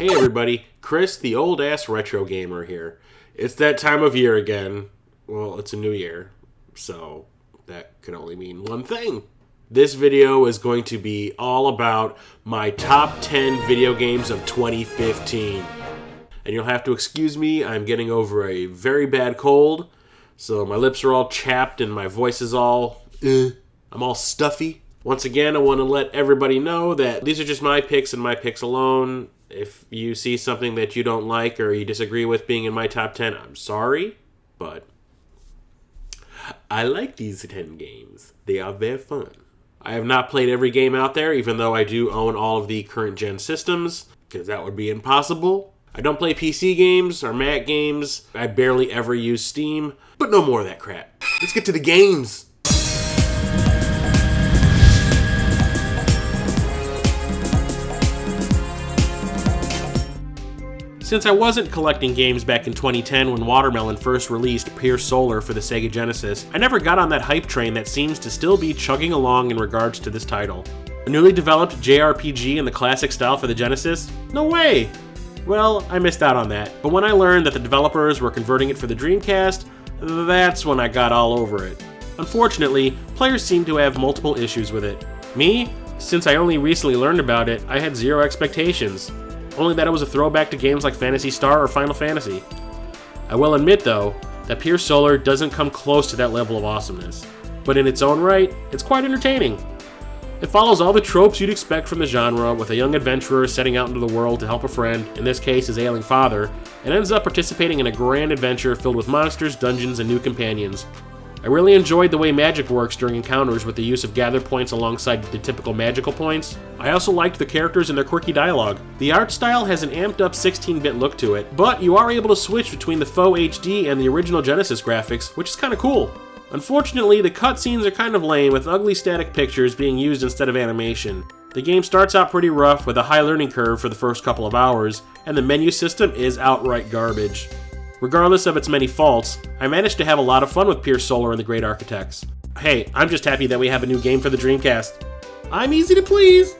Hey everybody, Chris, the old-ass retro gamer here. It's that time of year again. Well, it's a new year, so that can only mean one thing. This video is going to be all about my top 10 video games of 2015. And you'll have to excuse me, I'm getting over a very bad cold, so my lips are all chapped and my voice is all, I'm all stuffy. Once again, I want to let everybody know that these are just my picks and my picks alone. If you see something that you don't like or you disagree with being in my top 10, I'm sorry, but I like these 10 games. They are very fun. I have not played every game out there, even though I do own all of the current gen systems, because that would be impossible. I don't play PC games or Mac games. I barely ever use Steam, but no more of that crap. Let's get to the games. Since I wasn't collecting games back in 2010 when Watermelon first released Pier Solar for the Sega Genesis, I never got on that hype train that seems to still be chugging along in regards to this title. A newly developed JRPG in the classic style for the Genesis? No way! Well, I missed out on that, but when I learned that the developers were converting it for the Dreamcast, that's when I got all over it. Unfortunately, players seem to have multiple issues with it. Me? Since I only recently learned about it, I had zero expectations. Only that it was a throwback to games like Phantasy Star or Final Fantasy. I will admit, though, that Pier Solar doesn't come close to that level of awesomeness. But in its own right, it's quite entertaining. It follows all the tropes you'd expect from the genre, with a young adventurer setting out into the world to help a friend, in this case his ailing father, and ends up participating in a grand adventure filled with monsters, dungeons, and new companions. I really enjoyed the way magic works during encounters with the use of gather points alongside the typical magical points. I also liked the characters and their quirky dialogue. The art style has an amped up 16-bit look to it, but you are able to switch between the faux HD and the original Genesis graphics, which is kinda cool. Unfortunately, the cutscenes are kind of lame, with ugly static pictures being used instead of animation. The game starts out pretty rough with a high learning curve for the first couple of hours, and the menu system is outright garbage. Regardless of its many faults, I managed to have a lot of fun with Pier Solar and the Great Architects. Hey, I'm just happy that we have a new game for the Dreamcast. I'm easy to please!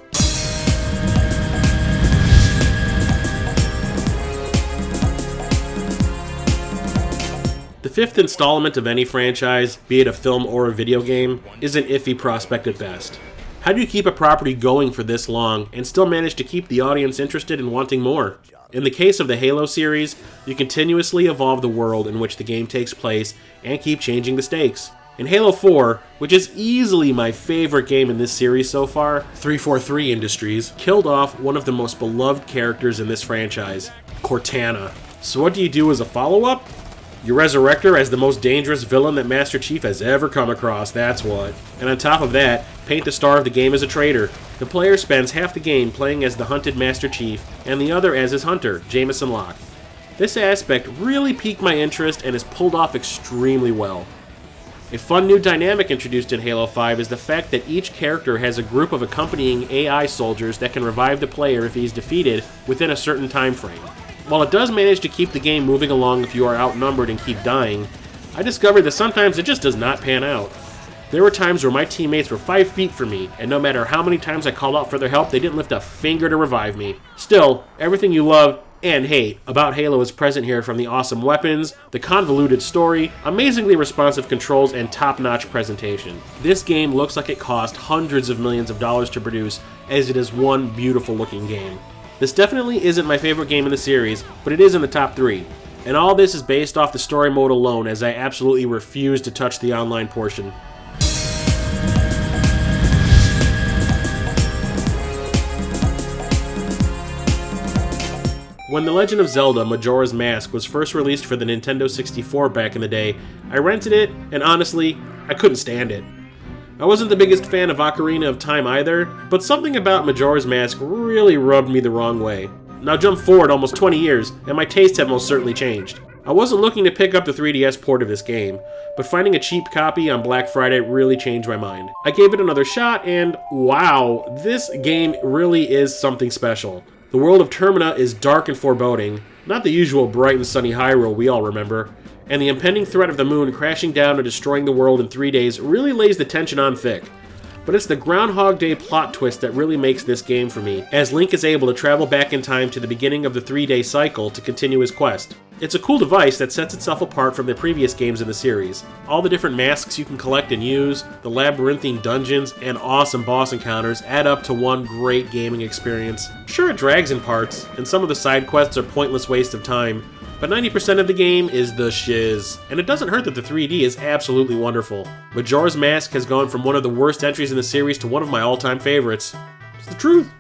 The fifth installment of any franchise, be it a film or a video game, is an iffy prospect at best. How do you keep a property going for this long and still manage to keep the audience interested and wanting more? In the case of the Halo series, you continuously evolve the world in which the game takes place and keep changing the stakes. In Halo 4, which is easily my favorite game in this series so far, 343 Industries killed off one of the most beloved characters in this franchise, Cortana. So what do you do as a follow-up? You resurrect her as the most dangerous villain that Master Chief has ever come across, that's what. And on top of that, paint the star of the game as a traitor. The player spends half the game playing as the hunted Master Chief, and the other as his hunter, Jameson Locke. This aspect really piqued my interest and is pulled off extremely well. A fun new dynamic introduced in Halo 5 is the fact that each character has a group of accompanying AI soldiers that can revive the player if he is defeated within a certain time frame. While it does manage to keep the game moving along if you are outnumbered and keep dying, I discovered that sometimes it just does not pan out. There were times where my teammates were 5 feet from me, and no matter how many times I called out for their help, they didn't lift a finger to revive me. Still, everything you love and hate about Halo is present here, from the awesome weapons, the convoluted story, amazingly responsive controls, and top-notch presentation. This game looks like it cost hundreds of millions of dollars to produce, as it is one beautiful-looking game. This definitely isn't my favorite game in the series, but it is in the top 3. And all this is based off the story mode alone, as I absolutely refuse to touch the online portion. When The Legend of Zelda Majora's Mask was first released for the Nintendo 64 back in the day, I rented it, and honestly, I couldn't stand it. I wasn't the biggest fan of Ocarina of Time either, but something about Majora's Mask really rubbed me the wrong way. Now jump forward almost 20 years, and my tastes have most certainly changed. I wasn't looking to pick up the 3DS port of this game, but finding a cheap copy on Black Friday really changed my mind. I gave it another shot, and wow, this game really is something special. The world of Termina is dark and foreboding, not the usual bright and sunny Hyrule we all remember, and the impending threat of the moon crashing down and destroying the world in 3 days really lays the tension on thick. but it's the Groundhog Day plot twist that really makes this game for me, as Link is able to travel back in time to the beginning of the 3-day cycle to continue his quest. It's a cool device that sets itself apart from the previous games in the series. All the different masks you can collect and use, the labyrinthine dungeons, and awesome boss encounters add up to one great gaming experience. Sure, it drags in parts, and some of the side quests are pointless waste of time, but 90% of the game is the shiz. And it doesn't hurt that the 3D is absolutely wonderful. Majora's Mask has gone from one of the worst entries in the series to one of my all-time favorites. It's the truth.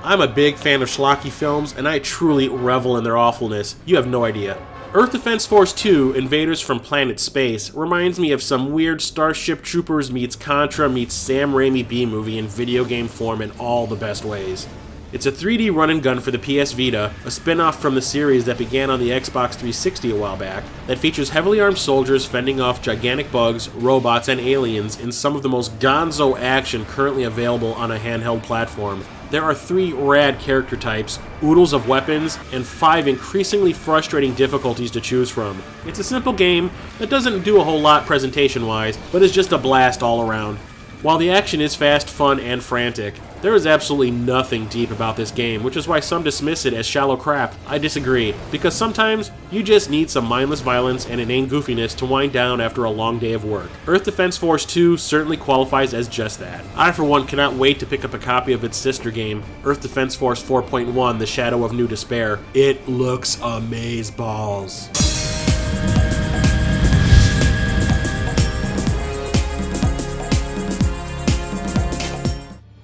I'm a big fan of schlocky films, and I truly revel in their awfulness. You have no idea. Earth Defense Force 2, Invaders from Planet Space, reminds me of some weird Starship Troopers meets Contra meets Sam Raimi B-movie in video game form in all the best ways. It's a 3D run-and-gun for the PS Vita, a spin-off from the series that began on the Xbox 360 a while back, that features heavily armed soldiers fending off gigantic bugs, robots, and aliens in some of the most gonzo action currently available on a handheld platform. There are 3 rad character types, oodles of weapons, and 5 increasingly frustrating difficulties to choose from. It's a simple game that doesn't do a whole lot presentation-wise, but is just a blast all around. While the action is fast, fun, and frantic, there is absolutely nothing deep about this game, which is why some dismiss it as shallow crap. I disagree, because sometimes you just need some mindless violence and inane goofiness to wind down after a long day of work. Earth Defense Force 2 certainly qualifies as just that. I, for one, cannot wait to pick up a copy of its sister game, Earth Defense Force 4.1, The Shadow of New Despair. It looks amazeballs.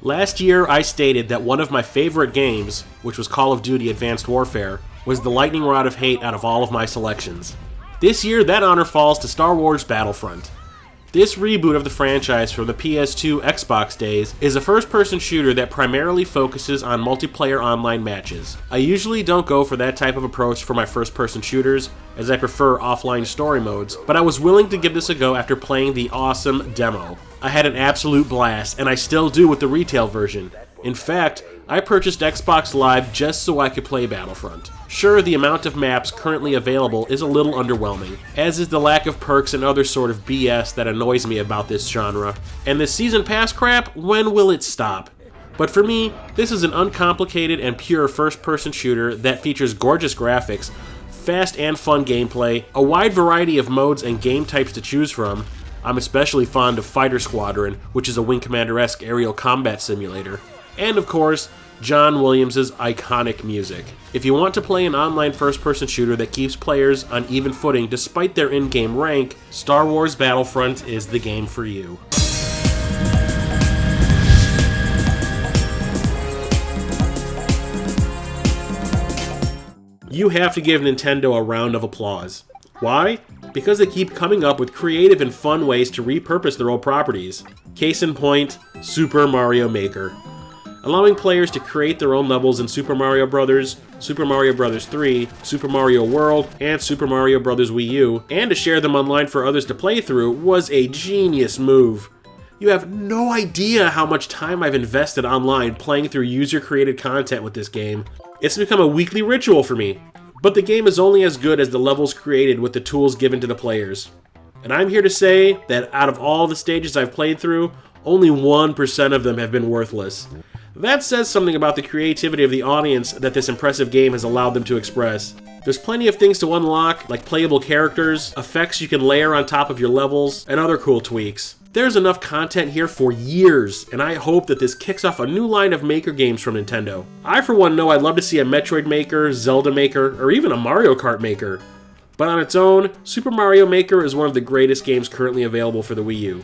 Last year, I stated that one of my favorite games, which was Call of Duty Advanced Warfare, was the lightning rod of hate out of all of my selections. This year, that honor falls to Star Wars Battlefront. This reboot of the franchise from the PS2 Xbox days is a first-person shooter that primarily focuses on multiplayer online matches. I usually don't go for that type of approach for my first-person shooters, as I prefer offline story modes, but I was willing to give this a go after playing the awesome demo. I had an absolute blast, and I still do with the retail version. In fact, I purchased Xbox Live just so I could play Battlefront. Sure, the amount of maps currently available is a little underwhelming, as is the lack of perks and other sort of BS that annoys me about this genre. And this Season Pass crap, when will it stop? But for me, this is an uncomplicated and pure first-person shooter that features gorgeous graphics, fast and fun gameplay, a wide variety of modes and game types to choose from. I'm especially fond of Fighter Squadron, which is a Wing Commander-esque aerial combat simulator. And of course, John Williams' iconic music. If you want to play an online first-person shooter that keeps players on even footing despite their in-game rank, Star Wars Battlefront is the game for you. You have to give Nintendo a round of applause. Why? Because they keep coming up with creative and fun ways to repurpose their old properties. Case in point, Super Mario Maker. Allowing players to create their own levels in Super Mario Bros., Super Mario Bros. 3, Super Mario World, and Super Mario Bros. Wii U, and to share them online for others to play through was a genius move. You have no idea how much time I've invested online playing through user-created content with this game. It's become a weekly ritual for me. But the game is only as good as the levels created with the tools given to the players. And I'm here to say that out of all the stages I've played through, only 1% of them have been worthless. That says something about the creativity of the audience that this impressive game has allowed them to express. There's plenty of things to unlock, like playable characters, effects you can layer on top of your levels, and other cool tweaks. There's enough content here for years, and I hope that this kicks off a new line of Maker games from Nintendo. I, for one, know I'd love to see a Metroid Maker, Zelda Maker, or even a Mario Kart Maker. But on its own, Super Mario Maker is one of the greatest games currently available for the Wii U.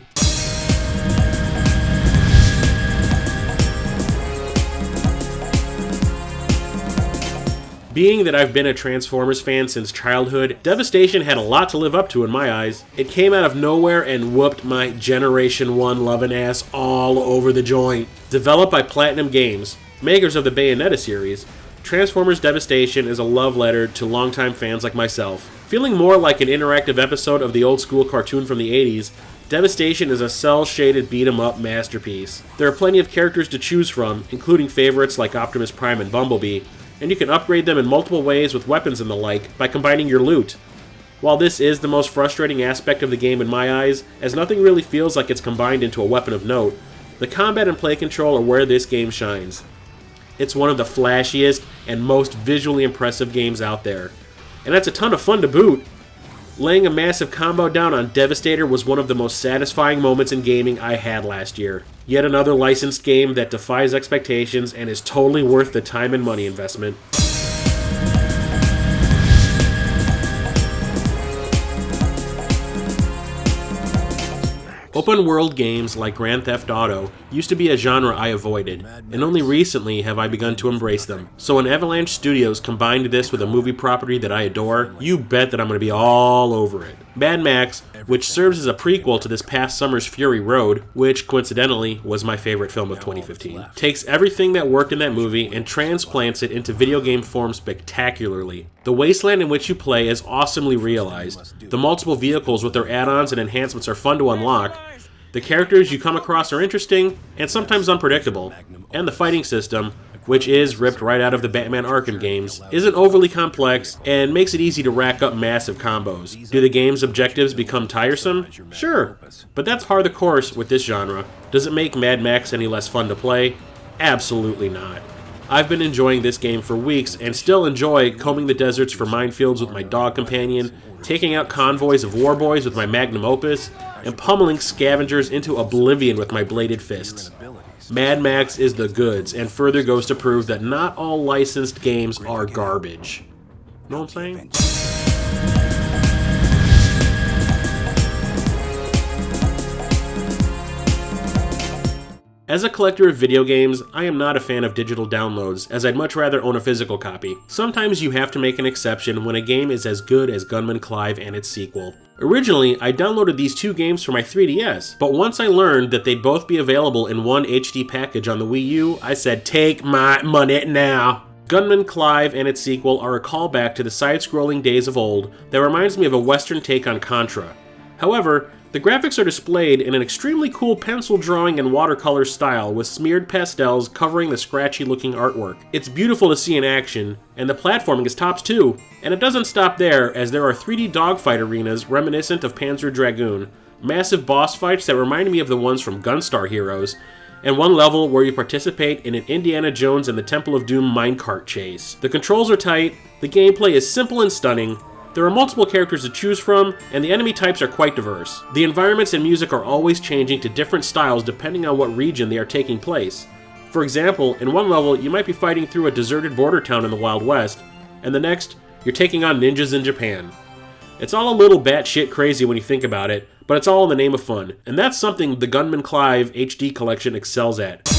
Being that I've been a Transformers fan since childhood, Devastation had a lot to live up to in my eyes. It came out of nowhere and whooped my Generation 1 lovin' ass all over the joint. Developed by Platinum Games, makers of the Bayonetta series, Transformers Devastation is a love letter to longtime fans like myself. Feeling more like an interactive episode of the old school cartoon from the 80s, Devastation is a cel-shaded beat-em-up masterpiece. There are plenty of characters to choose from, including favorites like Optimus Prime and Bumblebee, and you can upgrade them in multiple ways with weapons and the like by combining your loot. While this is the most frustrating aspect of the game in my eyes, as nothing really feels like it's combined into a weapon of note, the combat and play control are where this game shines. It's one of the flashiest and most visually impressive games out there, and that's a ton of fun to boot. Laying a massive combo down on Devastator was one of the most satisfying moments in gaming I had last year. Yet another licensed game that defies expectations and is totally worth the time and money investment. Open world games like Grand Theft Auto used to be a genre I avoided, and only recently have I begun to embrace them. So when Avalanche Studios combined this with a movie property that I adore, you bet that I'm going to be all over it. Mad Max, which serves as a prequel to this past summer's Fury Road, which coincidentally was my favorite film of 2015, takes everything that worked in that movie and transplants it into video game form spectacularly. The wasteland in which you play is awesomely realized. The multiple vehicles with their add-ons and enhancements are fun to unlock. The characters you come across are interesting and sometimes unpredictable. And the fighting system, which is ripped right out of the Batman Arkham games, isn't overly complex and makes it easy to rack up massive combos. Do the game's objectives become tiresome? Sure, but that's par the course with this genre. Does it make Mad Max any less fun to play? Absolutely not. I've been enjoying this game for weeks and still enjoy combing the deserts for minefields with my dog companion, taking out convoys of warboys with my magnum opus, and pummeling scavengers into oblivion with my bladed fists. Mad Max is the goods, and further goes to prove that not all licensed games are garbage. Know what I'm saying? As a collector of video games, I am not a fan of digital downloads, as I'd much rather own a physical copy. Sometimes you have to make an exception when a game is as good as Gunman Clive and its sequel. Originally, I downloaded these two games for my 3DS, but once I learned that they'd both be available in one HD package on the Wii U, I said, take my money now! Gunman Clive and its sequel are a callback to the side-scrolling days of old that reminds me of a Western take on Contra. However, the graphics are displayed in an extremely cool pencil drawing and watercolor style with smeared pastels covering the scratchy-looking artwork. It's beautiful to see in action, and the platforming is tops too. And it doesn't stop there, as there are 3D dogfight arenas reminiscent of Panzer Dragoon, massive boss fights that remind me of the ones from Gunstar Heroes, and one level where you participate in an Indiana Jones and the Temple of Doom minecart chase. The controls are tight, the gameplay is simple and stunning, there are multiple characters to choose from, and the enemy types are quite diverse. The environments and music are always changing to different styles depending on what region they are taking place. For example, in one level you might be fighting through a deserted border town in the Wild West, and the next, you're taking on ninjas in Japan. It's all a little batshit crazy when you think about it, but it's all in the name of fun, and that's something the Gunman Clive HD collection excels at.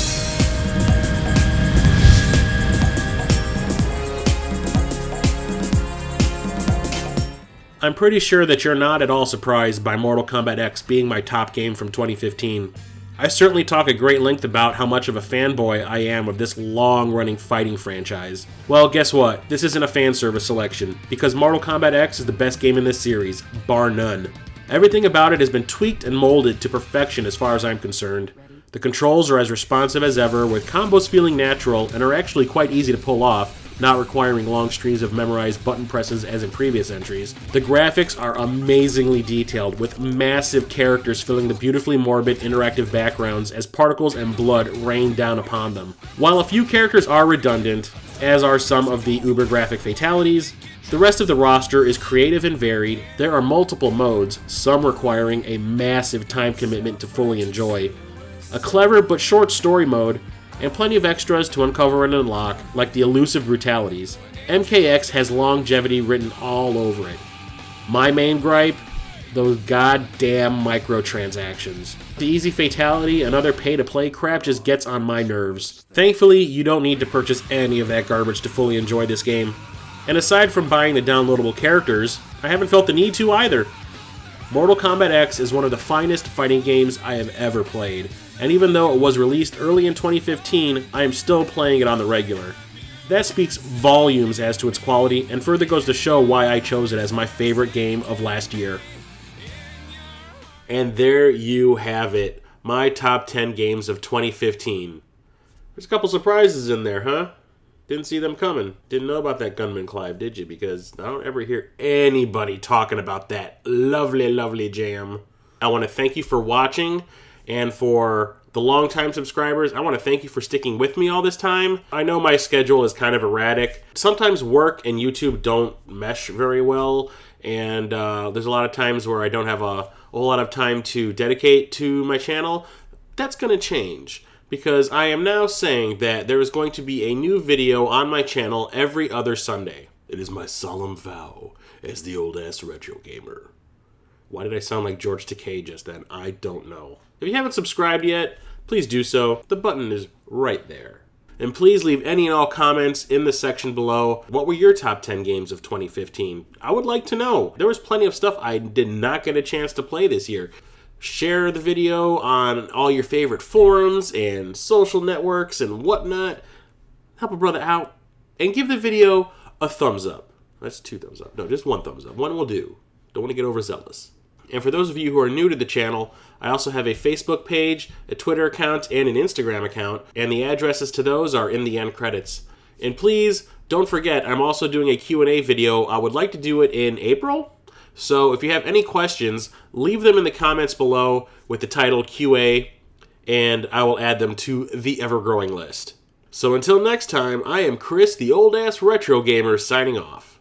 I'm pretty sure that you're not at all surprised by Mortal Kombat X being my top game from 2015. I certainly talk at great length about how much of a fanboy I am of this long-running fighting franchise. Well, guess what? This isn't a fan service selection, because Mortal Kombat X is the best game in this series, bar none. Everything about it has been tweaked and molded to perfection as far as I'm concerned. The controls are as responsive as ever, with combos feeling natural and are actually quite easy to pull off, not requiring long streams of memorized button presses as in previous entries. The graphics are amazingly detailed, with massive characters filling the beautifully morbid interactive backgrounds as particles and blood rain down upon them. While a few characters are redundant, as are some of the uber-graphic fatalities, the rest of the roster is creative and varied. There are multiple modes, some requiring a massive time commitment to fully enjoy, a clever but short story mode, and plenty of extras to uncover and unlock, like the elusive brutalities. MKX has longevity written all over it. My main gripe? Those goddamn microtransactions. The easy fatality and other pay-to-play crap just gets on my nerves. Thankfully, you don't need to purchase any of that garbage to fully enjoy this game. And aside from buying the downloadable characters, I haven't felt the need to either. Mortal Kombat X is one of the finest fighting games I have ever played, and even though it was released early in 2015, I am still playing it on the regular. That speaks volumes as to its quality, and further goes to show why I chose it as my favorite game of last year. And there you have it, my top 10 games of 2015. There's a couple surprises in there, huh? Didn't see them coming. Didn't know about that Gunman Clive, did you? Because I don't ever hear anybody talking about that lovely, lovely jam. I want to thank you for watching, and for the longtime subscribers, I want to thank you for sticking with me all this time. I know my schedule is kind of erratic. Sometimes work and YouTube don't mesh very well, and there's a lot of times where I don't have a whole lot of time to dedicate to my channel. That's going to change, because I am now saying that there is going to be a new video on my channel every other Sunday. It is my solemn vow as the old-ass retro gamer. Why did I sound like George Takei just then? I don't know. If you haven't subscribed yet, please do so. The button is right there. And please leave any and all comments in the section below. What were your top 10 games of 2015? I would like to know. There was plenty of stuff I did not get a chance to play this year. Share the video on all your favorite forums and social networks and whatnot. Help a brother out. And give the video a thumbs up. That's 2 thumbs up. No, just 1 thumbs up. 1 will do. Don't want to get overzealous. And for those of you who are new to the channel, I also have a Facebook page, a Twitter account, and an Instagram account, and the addresses to those are in the end credits. And please, don't forget, I'm also doing a Q&A video. I would like to do it in April. So if you have any questions, leave them in the comments below with the title QA, and I will add them to the ever-growing list. So until next time, I am Chris, the old-ass retro gamer, signing off.